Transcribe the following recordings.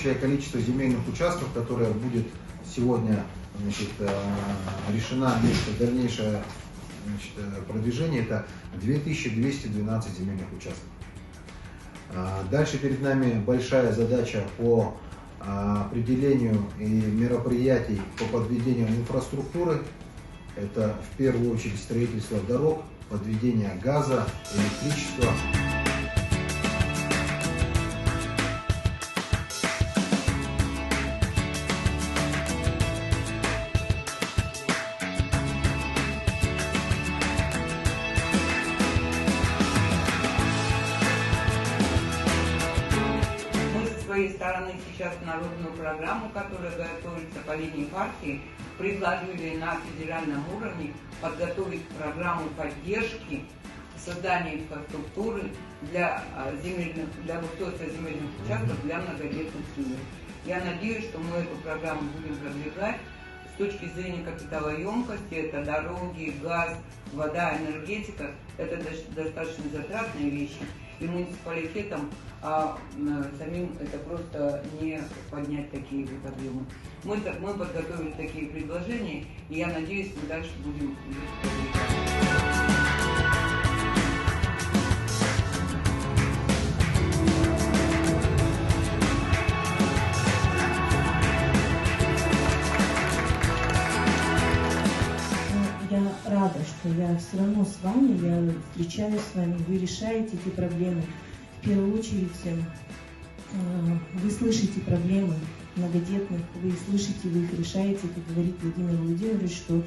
общее количество земельных участков, которое будет сегодня, значит, решена дальнейшее, значит, продвижение, это 2212 земельных участков. Дальше перед нами большая задача по определению и мероприятий по подведению инфраструктуры. Это в первую очередь строительство дорог, подведение газа, электричества. С своей стороны сейчас народную программу, которая готовится по линии партии, предложили на федеральном уровне подготовить программу поддержки создания инфраструктуры для устройства земельных участков для многодетных семей. Я надеюсь, что мы эту программу будем продвигать с точки зрения капиталоемкости. Это дороги, газ, вода, энергетика. Это достаточно затратные вещи. И муниципалитетам самим это просто не поднять такие вот объемы. Мы подготовили такие предложения, и я надеюсь, мы дальше будем Я рада, что я все равно с вами, я встречаюсь с вами, вы решаете эти проблемы. В первую очередь, вы слышите проблемы многодетных, вы слышите, вы их решаете, как говорит Владимир Владимирович, что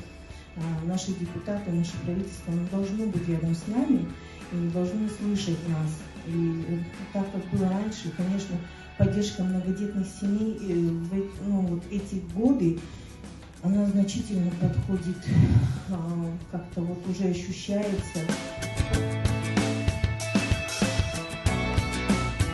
наши депутаты, наше правительство должно быть рядом с нами и должны слышать нас. И так, как было раньше, конечно, поддержка многодетных семей вот эти годы, она значительно подходит, как-то вот уже ощущается.